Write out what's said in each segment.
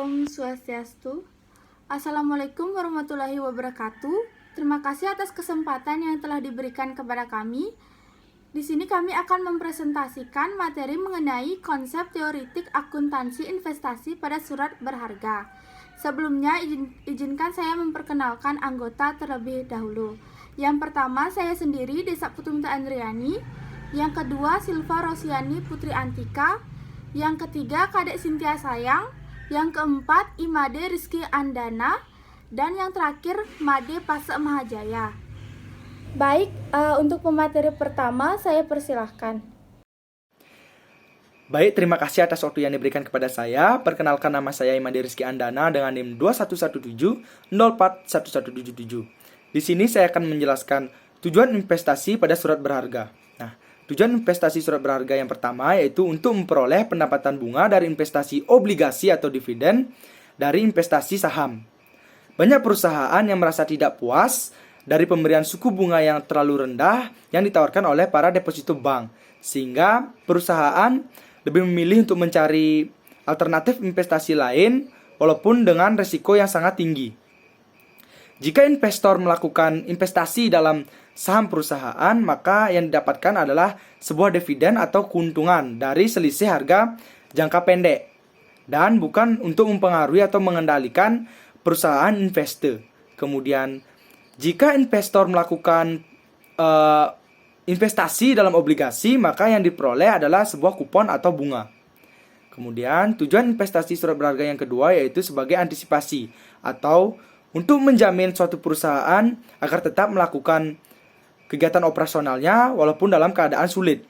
Om Swastiastu. Assalamualaikum warahmatullahi wabarakatuh. Terima kasih atas kesempatan yang telah diberikan kepada kami. Di sini kami akan mempresentasikan materi mengenai konsep teoritik akuntansi investasi pada surat berharga. Sebelumnya, izinkan saya memperkenalkan anggota terlebih dahulu. Yang pertama, saya sendiri, Desa Putumta Andriani. Yang kedua, Silva Rosiani Putri Antika. Yang ketiga, Kadek Sintia Sayang. Yang keempat, Imade Rizky Andana. Dan yang terakhir, Made Pase Mahajaya. Baik, untuk pemateri pertama saya persilahkan. Baik, terima kasih atas waktu yang diberikan kepada saya. Perkenalkan, nama saya Imade Rizky Andana dengan NIM 2117041177. Di sini saya akan menjelaskan tujuan investasi pada surat berharga. Nah, tujuan investasi surat berharga yang pertama yaitu untuk memperoleh pendapatan bunga dari investasi obligasi atau dividen dari investasi saham. Banyak perusahaan yang merasa tidak puas dari pemberian suku bunga yang terlalu rendah yang ditawarkan oleh para deposito bank, sehingga perusahaan lebih memilih untuk mencari alternatif investasi lain walaupun dengan risiko yang sangat tinggi. Jika investor melakukan investasi dalam saham perusahaan, maka yang didapatkan adalah sebuah dividen atau keuntungan dari selisih harga jangka pendek dan bukan untuk mempengaruhi atau mengendalikan perusahaan investor. Kemudian, jika investor melakukan investasi dalam obligasi, maka yang diperoleh adalah sebuah kupon atau bunga. Kemudian, tujuan investasi surat berharga yang kedua yaitu sebagai antisipasi atau untuk menjamin suatu perusahaan agar tetap melakukan kegiatan operasionalnya walaupun dalam keadaan sulit.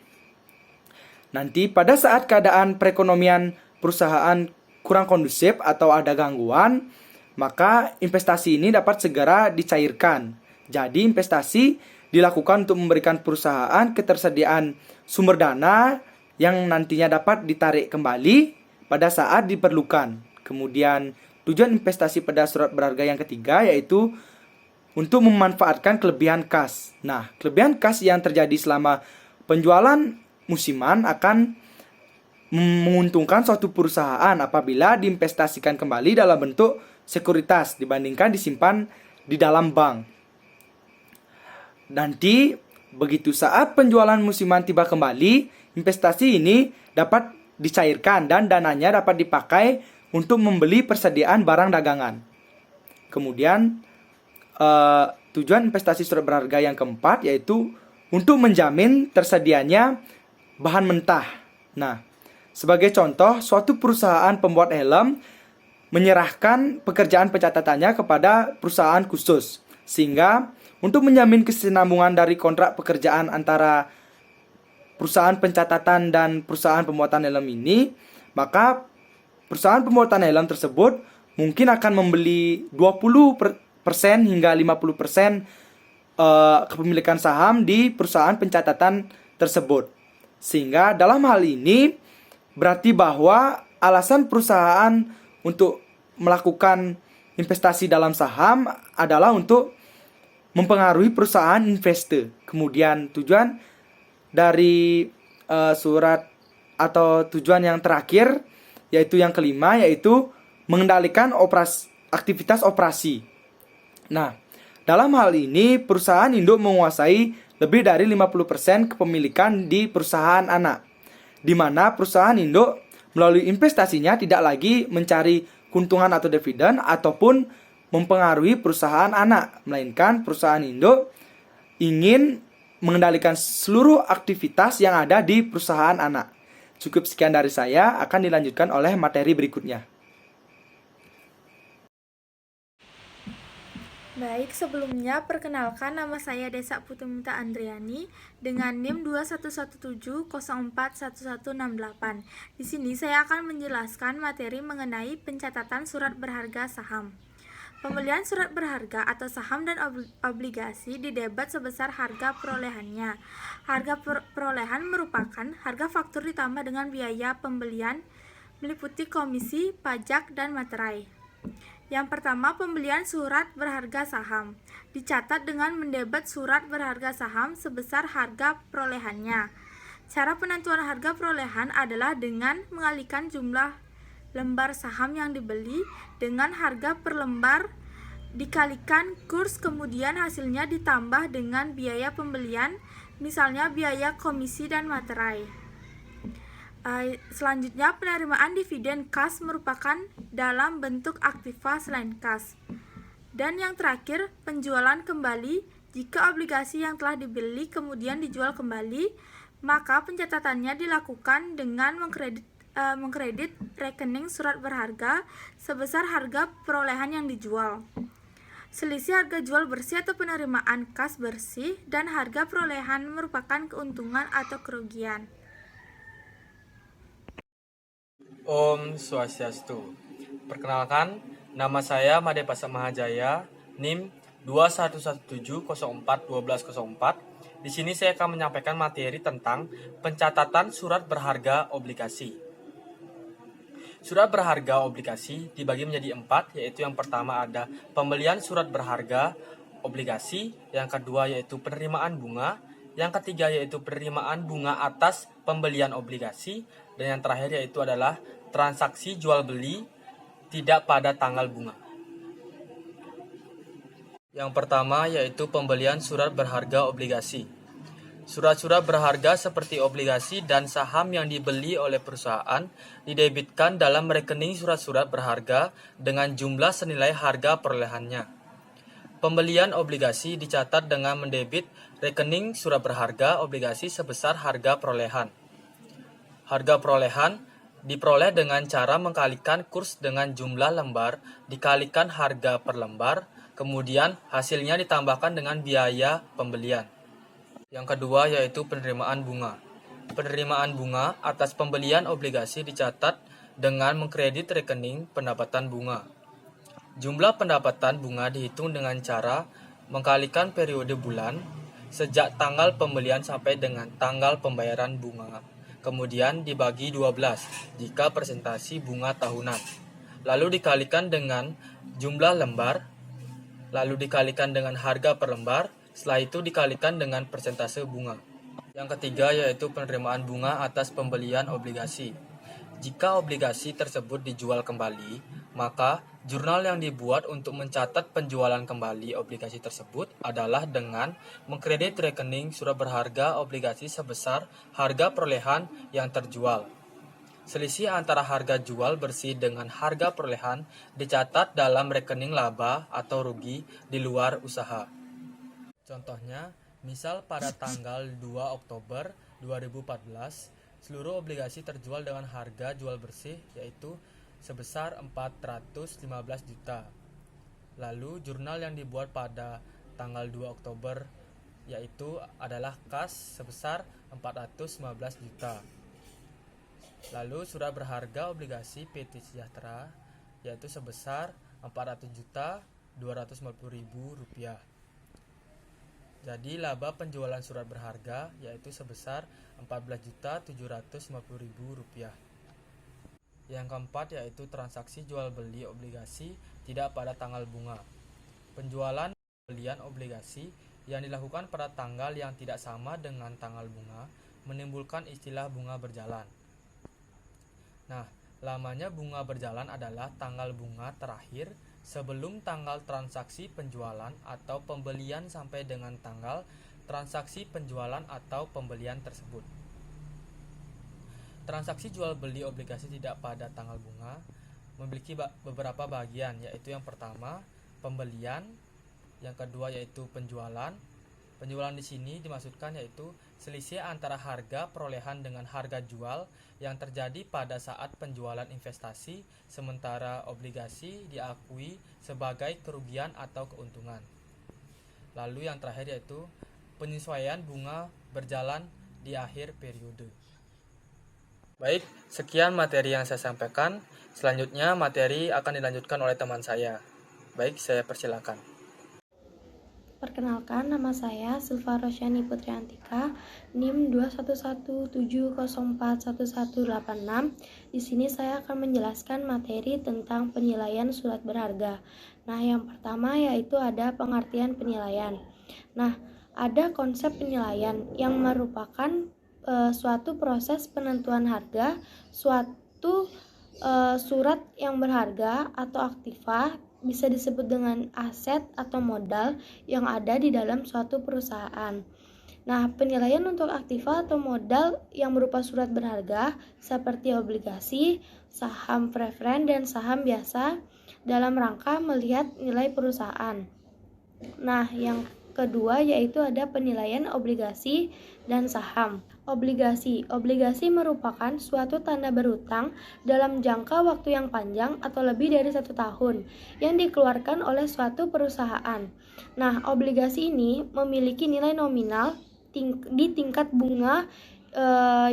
Nanti pada saat keadaan perekonomian perusahaan kurang kondusif atau ada gangguan, maka investasi ini dapat segera dicairkan. Jadi investasi dilakukan untuk memberikan perusahaan ketersediaan sumber dana yang nantinya dapat ditarik kembali pada saat diperlukan. Kemudian tujuan investasi pada surat berharga yang ketiga yaitu untuk memanfaatkan kelebihan kas. Nah, kelebihan kas yang terjadi selama penjualan musiman akan menguntungkan suatu perusahaan apabila diinvestasikan kembali dalam bentuk sekuritas dibandingkan disimpan di dalam bank. Nanti, begitu saat penjualan musiman tiba kembali, investasi ini dapat dicairkan dan dananya dapat dipakai untuk membeli persediaan barang dagangan. Kemudian, tujuan investasi surat berharga yang keempat yaitu untuk menjamin tersedianya bahan mentah. Nah, sebagai contoh, suatu perusahaan pembuat helm menyerahkan pekerjaan pencatatannya kepada perusahaan khusus, sehingga untuk menjamin kesinambungan dari kontrak pekerjaan antara perusahaan pencatatan dan perusahaan pembuatan helm ini, maka perusahaan pembuatan helm tersebut mungkin akan membeli 20% hingga 50% kepemilikan saham di perusahaan pencatatan tersebut. Sehingga dalam hal ini berarti bahwa alasan perusahaan untuk melakukan investasi dalam saham adalah untuk mempengaruhi perusahaan investor. Kemudian tujuan dari surat atau tujuan yang terakhir yaitu yang kelima yaitu mengendalikan aktivitas operasi. Nah, dalam hal ini perusahaan induk menguasai lebih dari 50% kepemilikan di perusahaan anak, di mana perusahaan induk melalui investasinya tidak lagi mencari keuntungan atau dividen ataupun mempengaruhi perusahaan anak, melainkan perusahaan induk ingin mengendalikan seluruh aktivitas yang ada di perusahaan anak. Cukup sekian dari saya, akan dilanjutkan oleh materi berikutnya. Baik, sebelumnya perkenalkan nama saya Desa Putumta Andriani dengan NIM 2117041168. Di sini saya akan menjelaskan materi mengenai pencatatan surat berharga saham. Pembelian surat berharga atau saham dan obligasi didebat sebesar harga perolehannya. Harga perolehan merupakan harga faktur ditambah dengan biaya pembelian meliputi komisi, pajak, dan materai. Yang pertama, pembelian surat berharga saham. Dicatat dengan mendebat surat berharga saham sebesar harga perolehannya. Cara penentuan harga perolehan adalah dengan mengalihkan jumlah lembar saham yang dibeli dengan harga per lembar dikalikan kurs, kemudian hasilnya ditambah dengan biaya pembelian, misalnya biaya komisi dan materai. Selanjutnya, penerimaan dividen kas merupakan dalam bentuk aktiva selain kas. Dan yang terakhir, penjualan kembali. Jika obligasi yang telah dibeli kemudian dijual kembali, maka pencatatannya dilakukan dengan mengkredit rekening surat berharga sebesar harga perolehan yang dijual. Selisih harga jual bersih atau penerimaan kas bersih dan harga perolehan merupakan keuntungan atau kerugian. Om Swastiastu. Perkenalkan, nama saya Made Pasak Mahajaya, NIM 2117041204. Di sini saya akan menyampaikan materi tentang pencatatan surat berharga obligasi. Surat berharga obligasi dibagi menjadi 4, yaitu yang pertama ada pembelian surat berharga obligasi, yang kedua yaitu penerimaan bunga, yang ketiga yaitu penerimaan bunga atas pembelian obligasi, dan yang terakhir yaitu adalah transaksi jual beli tidak pada tanggal bunga. Yang pertama yaitu pembelian surat berharga obligasi. Surat-surat berharga seperti obligasi dan saham yang dibeli oleh perusahaan didebitkan dalam rekening surat-surat berharga dengan jumlah senilai harga perolehannya. Pembelian obligasi dicatat dengan mendebit rekening surat berharga obligasi sebesar harga perolehan. Harga perolehan diperoleh dengan cara mengkalikan kurs dengan jumlah lembar dikalikan harga per lembar, kemudian hasilnya ditambahkan dengan biaya pembelian. Yang kedua yaitu penerimaan bunga. Penerimaan bunga atas pembelian obligasi dicatat dengan mengkredit rekening pendapatan bunga. Jumlah pendapatan bunga dihitung dengan cara mengkalikan periode bulan sejak tanggal pembelian sampai dengan tanggal pembayaran bunga. Kemudian dibagi 12 jika presentasi bunga tahunan. Lalu dikalikan dengan jumlah lembar, lalu dikalikan dengan harga per lembar, setelah itu dikalikan dengan persentase bunga. Yang ketiga yaitu penerimaan bunga atas pembelian obligasi. Jika obligasi tersebut dijual kembali, maka jurnal yang dibuat untuk mencatat penjualan kembali obligasi tersebut adalah dengan mengkredit rekening surat berharga obligasi sebesar harga perolehan yang terjual. Selisih antara harga jual bersih dengan harga perolehan dicatat dalam rekening laba atau rugi di luar usaha. Contohnya, misal pada tanggal 2 Oktober 2014, seluruh obligasi terjual dengan harga jual bersih yaitu sebesar 415 juta. Lalu jurnal yang dibuat pada tanggal 2 Oktober yaitu adalah kas sebesar 415 juta. Lalu surat berharga obligasi PT Sejahtera yaitu sebesar 400 juta 250 ribu rupiah. Jadi laba penjualan surat berharga yaitu sebesar 14.750.000 rupiah. Yang keempat yaitu transaksi jual beli obligasi tidak pada tanggal bunga. Penjualan pembelian obligasi yang dilakukan pada tanggal yang tidak sama dengan tanggal bunga menimbulkan istilah bunga berjalan. Nah, lamanya bunga berjalan adalah tanggal bunga terakhir sebelum tanggal transaksi penjualan atau pembelian sampai dengan tanggal transaksi penjualan atau pembelian tersebut. Transaksi jual beli obligasi tidak pada tanggal bunga memiliki beberapa bagian, yaitu yang pertama pembelian, yang kedua yaitu penjualan. Penjualan di sini dimaksudkan yaitu selisih antara harga perolehan dengan harga jual yang terjadi pada saat penjualan investasi, sementara obligasi diakui sebagai kerugian atau keuntungan. Lalu yang terakhir yaitu penyesuaian bunga berjalan di akhir periode. Baik, sekian materi yang saya sampaikan. Selanjutnya materi akan dilanjutkan oleh teman saya. Baik, saya persilakan. Perkenalkan, nama saya Silva Rosyani Putri Antika, NIM 2117041186. Di sini saya akan menjelaskan materi tentang penilaian surat berharga. Nah, yang pertama yaitu ada pengertian penilaian. Nah, ada konsep penilaian yang merupakan suatu proses penentuan harga suatu Surat yang berharga atau aktiva bisa disebut dengan aset atau modal yang ada di dalam suatu perusahaan. Nah, penilaian untuk aktiva atau modal yang berupa surat berharga seperti obligasi, saham preferen, dan saham biasa dalam rangka melihat nilai perusahaan. Nah, yang kedua yaitu ada penilaian obligasi dan saham. Obligasi merupakan suatu tanda berutang dalam jangka waktu yang panjang atau lebih dari 1 tahun yang dikeluarkan oleh suatu perusahaan. Nah, obligasi ini memiliki nilai nominal di tingkat bunga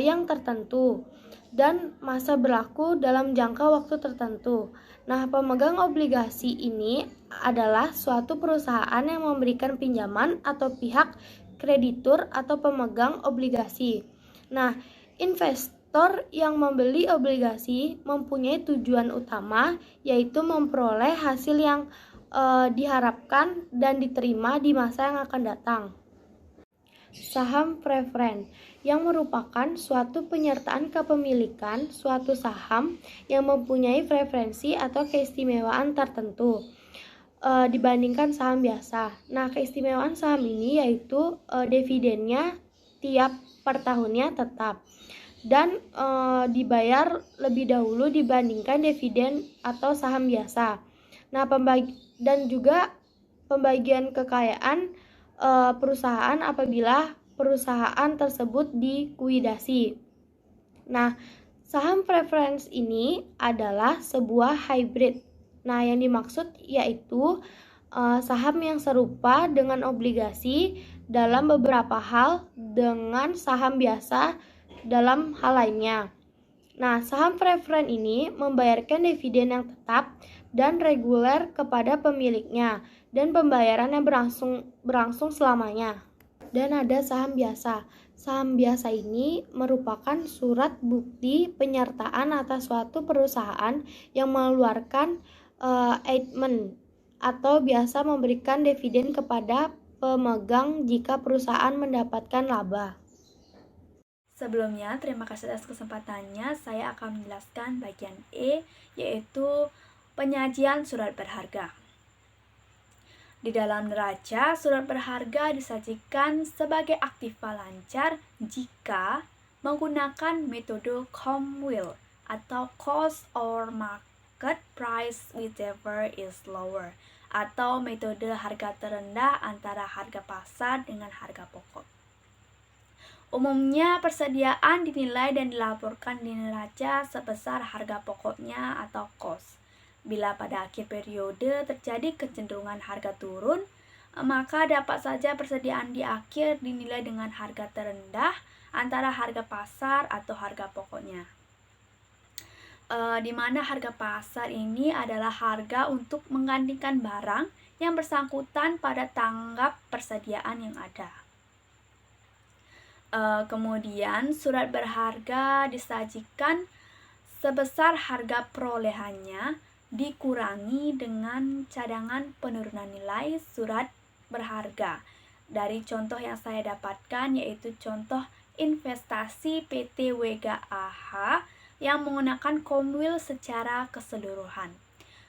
yang tertentu dan masa berlaku dalam jangka waktu tertentu. Nah, pemegang obligasi ini adalah suatu perusahaan yang memberikan pinjaman atau pihak kreditur atau pemegang obligasi. Nah, investor yang membeli obligasi mempunyai tujuan utama yaitu memperoleh hasil yang diharapkan dan diterima di masa yang akan datang. Saham preferen yang merupakan suatu penyertaan kepemilikan suatu saham yang mempunyai preferensi atau keistimewaan tertentu dibandingkan saham biasa. Nah, keistimewaan saham ini yaitu dividennya tiap per tahunnya tetap dan dibayar lebih dahulu dibandingkan dividen atau saham biasa. Nah, dan juga pembagian kekayaan perusahaan apabila perusahaan tersebut dikuidasi. Nah, saham preference ini adalah sebuah hybrid. Nah, yang dimaksud yaitu saham yang serupa dengan obligasi dalam beberapa hal dengan saham biasa dalam hal lainnya. Nah, saham preferen ini membayarkan dividen yang tetap dan reguler kepada pemiliknya dan pembayarannya berlangsung selamanya. Dan ada saham biasa. Saham biasa ini merupakan surat bukti penyertaan atas suatu perusahaan yang mengeluarkan eitment atau biasa memberikan dividen kepada pemegang jika perusahaan mendapatkan laba. Sebelumnya, terima kasih atas kesempatannya. Saya akan menjelaskan bagian E, yaitu penyajian surat berharga. Di dalam neraca, surat berharga disajikan sebagai aktiva lancar jika menggunakan metode Comwell atau cost or market price whichever is lower, atau metode harga terendah antara harga pasar dengan harga pokok. Umumnya persediaan dinilai dan dilaporkan di neraca sebesar harga pokoknya atau cost. Bila pada akhir periode terjadi kecenderungan harga turun, maka dapat saja persediaan di akhir dinilai dengan harga terendah antara harga pasar atau harga pokoknya. Di mana harga pasar ini adalah harga untuk menggantikan barang yang bersangkutan pada tanggap persediaan yang ada. Kemudian surat berharga disajikan sebesar harga perolehannya dikurangi dengan cadangan penurunan nilai surat berharga. Dari contoh yang saya dapatkan yaitu contoh investasi PT Wega AH yang menggunakan Comwell secara keseluruhan.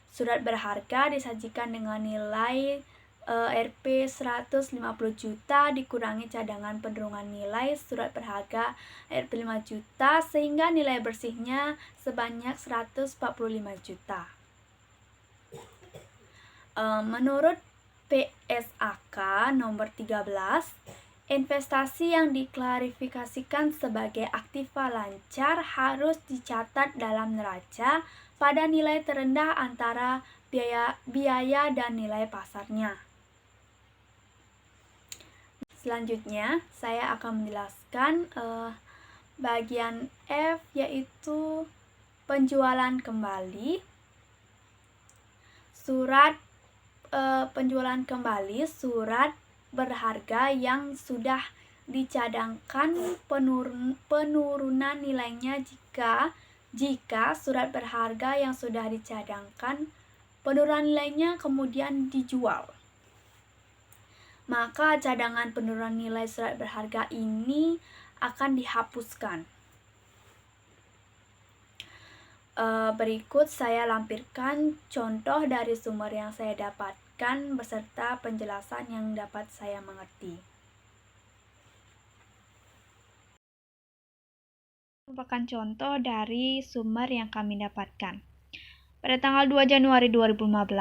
Surat berharga disajikan dengan nilai Rp 150 juta dikurangi cadangan penurunan nilai surat berharga Rp 5 juta sehingga nilai bersihnya sebanyak 145 juta. Menurut PSAK nomor 13, investasi yang diklarifikasikan sebagai aktiva lancar harus dicatat dalam neraca pada nilai terendah antara biaya dan nilai pasarnya. Selanjutnya, saya akan menjelaskan bagian F, yaitu penjualan kembali. Penjualan kembali surat berharga yang sudah dicadangkan penurunan nilainya jika surat berharga yang sudah dicadangkan penurunan nilainya kemudian dijual. Maka cadangan penurunan nilai surat berharga ini akan dihapuskan. Berikut saya lampirkan contoh dari sumber yang saya dapatkan beserta penjelasan yang dapat saya mengerti. Merupakan contoh dari sumber yang kami dapatkan. Pada tanggal 2 Januari 2015,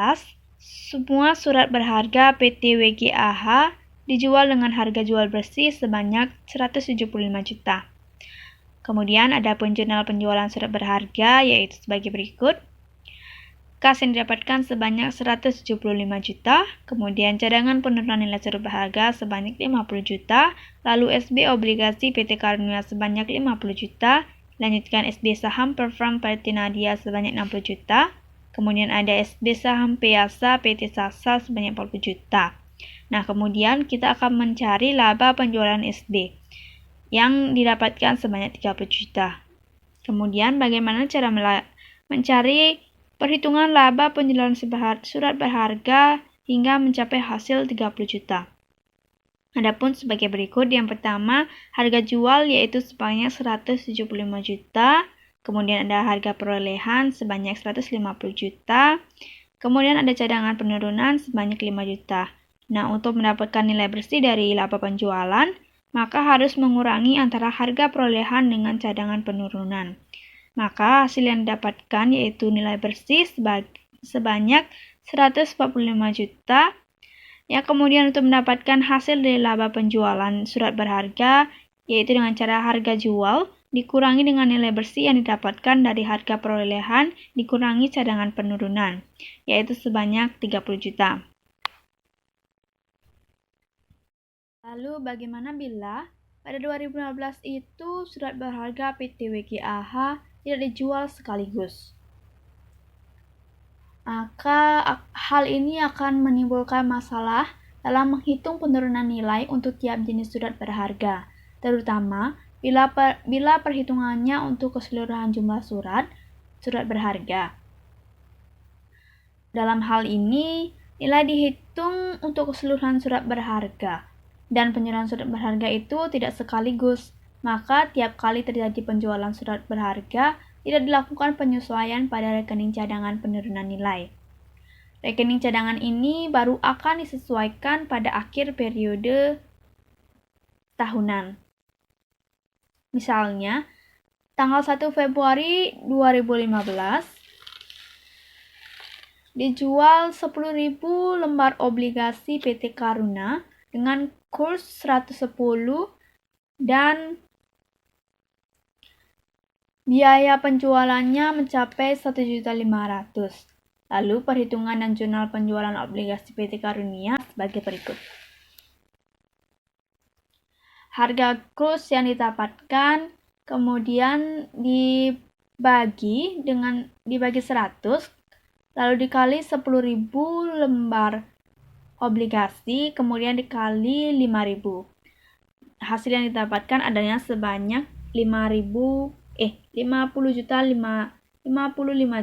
semua surat berharga PT WGAH dijual dengan harga jual bersih sebanyak 175 juta. Kemudian ada jurnal penjualan surat berharga yaitu sebagai berikut. Kas yang didapatkan sebanyak 175 juta, kemudian cadangan penurunan nilai surat berharga sebanyak 50 juta, lalu SB obligasi PT Karunia sebanyak 50 juta, lanjutkan SB saham Perform PT Nadia sebanyak 60 juta, kemudian ada SB saham Piasa PT Sasa sebanyak 40 juta. Nah, kemudian kita akan mencari laba penjualan SB yang didapatkan sebanyak 30 juta. Kemudian bagaimana cara mencari perhitungan laba penjualan surat berharga hingga mencapai hasil 30 juta. Adapun sebagai berikut, yang pertama harga jual yaitu sebanyak 175 juta, kemudian ada harga perolehan sebanyak 150 juta, kemudian ada cadangan penurunan sebanyak 5 juta. Nah, untuk mendapatkan nilai bersih dari laba penjualan, maka harus mengurangi antara harga perolehan dengan cadangan penurunan. Maka hasil yang didapatkan yaitu nilai bersih sebanyak 145 juta. Yang kemudian untuk mendapatkan hasil dari laba penjualan surat berharga yaitu dengan cara harga jual dikurangi dengan nilai bersih yang didapatkan dari harga perolehan dikurangi cadangan penurunan yaitu sebanyak 30 juta. Lalu bagaimana bila pada 2015 itu surat berharga PT WGAH tidak dijual sekaligus? Maka hal ini akan menimbulkan masalah dalam menghitung penurunan nilai untuk tiap jenis surat berharga, terutama bila perhitungannya untuk keseluruhan jumlah surat berharga. Dalam hal ini, nilai dihitung untuk keseluruhan surat berharga dan penjualan surat berharga itu tidak sekaligus, maka tiap kali terjadi penjualan surat berharga tidak dilakukan penyesuaian pada rekening cadangan penurunan nilai. Rekening cadangan ini baru akan disesuaikan pada akhir periode tahunan. Misalnya, tanggal 1 Februari 2015 dijual 10.000 lembar obligasi PT Karuna dengan kurs 110 dan biaya penjualannya mencapai 1.500.000. Lalu perhitungan dan jurnal penjualan obligasi PT Karunia sebagai berikut. Harga kurs yang didapatkan kemudian dibagi 100 lalu dikali 10.000 lembar obligasi, kemudian dikali 5.000. Hasil yang didapatkan adanya sebanyak 55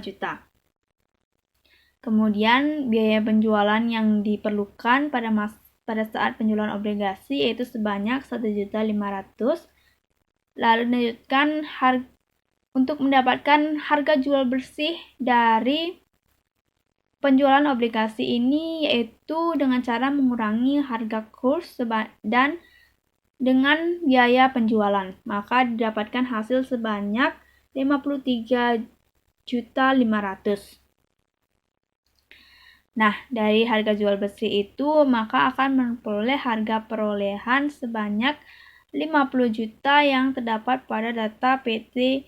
juta. Kemudian biaya penjualan yang diperlukan pada saat penjualan obligasi yaitu sebanyak 1.500.000. Lalu dilanjutkan untuk mendapatkan harga jual bersih dari penjualan obligasi ini yaitu dengan cara mengurangi harga kurs dan dengan biaya penjualan, maka didapatkan hasil sebanyak 53.500.000. Nah, dari harga jual bersih itu maka akan memperoleh harga perolehan sebanyak 50 juta yang terdapat pada data PT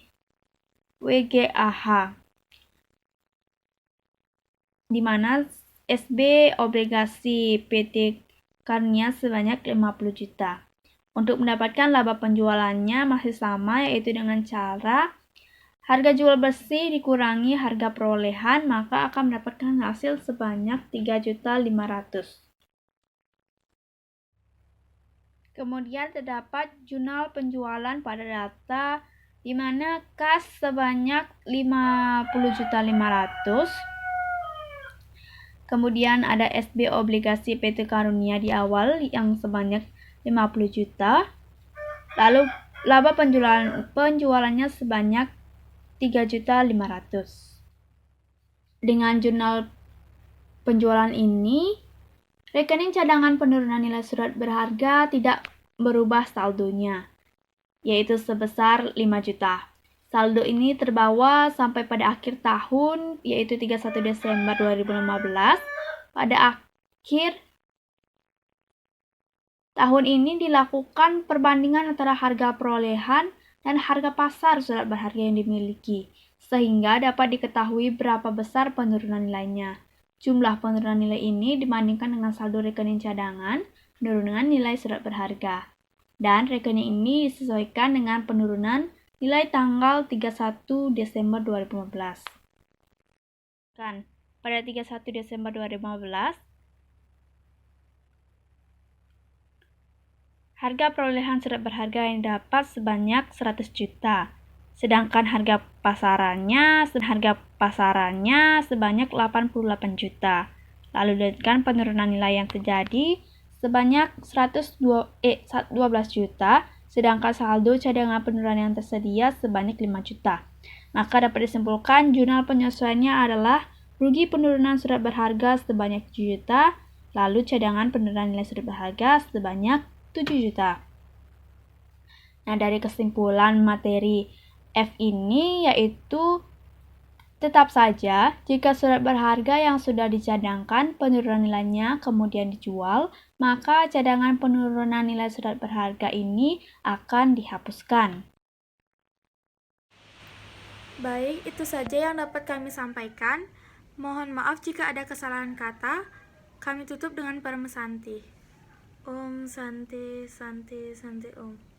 WGAH, di mana SB obligasi PT Karunia sebanyak 50 juta. Untuk mendapatkan laba penjualannya masih sama, yaitu dengan cara harga jual bersih dikurangi harga perolehan, maka akan mendapatkan hasil sebanyak 3.500.000. Kemudian terdapat jurnal penjualan pada data di mana kas sebanyak 50.500.000. Kemudian ada SB obligasi PT Karunia di awal yang sebanyak 50 juta. Lalu laba penjualannya sebanyak 3.500.000. Dengan jurnal penjualan ini, rekening cadangan penurunan nilai surat berharga tidak berubah saldonya, yaitu sebesar 5 juta. Saldo ini terbawa sampai pada akhir tahun, yaitu 31 Desember 2015. Pada akhir tahun ini dilakukan perbandingan antara harga perolehan dan harga pasar surat berharga yang dimiliki, sehingga dapat diketahui berapa besar penurunan nilainya. Jumlah penurunan nilai ini dibandingkan dengan saldo rekening cadangan penurunan nilai surat berharga. Dan rekening ini disesuaikan dengan penurunan nilai tanggal 31 Desember 2015. Kan, pada 31 Desember 2015, harga perolehan surat berharga yang dapat sebanyak 100 juta, sedangkan harga pasarannya sebanyak 88 juta. Lalu dengan penurunan nilai yang terjadi sebanyak 12 juta, sedangkan saldo cadangan penurunan yang tersedia sebanyak 5 juta. Maka dapat disimpulkan jurnal penyesuaiannya adalah rugi penurunan surat berharga sebanyak 7 juta, lalu cadangan penurunan nilai surat berharga sebanyak 7 juta. Nah, dari kesimpulan materi F ini yaitu tetap saja jika surat berharga yang sudah dicadangkan penurunan nilainya kemudian dijual, maka cadangan penurunan nilai surat berharga ini akan dihapuskan. Baik, itu saja yang dapat kami sampaikan. Mohon maaf jika ada kesalahan kata. Kami tutup dengan Parama Santi. Om Santi Santi Santi Om.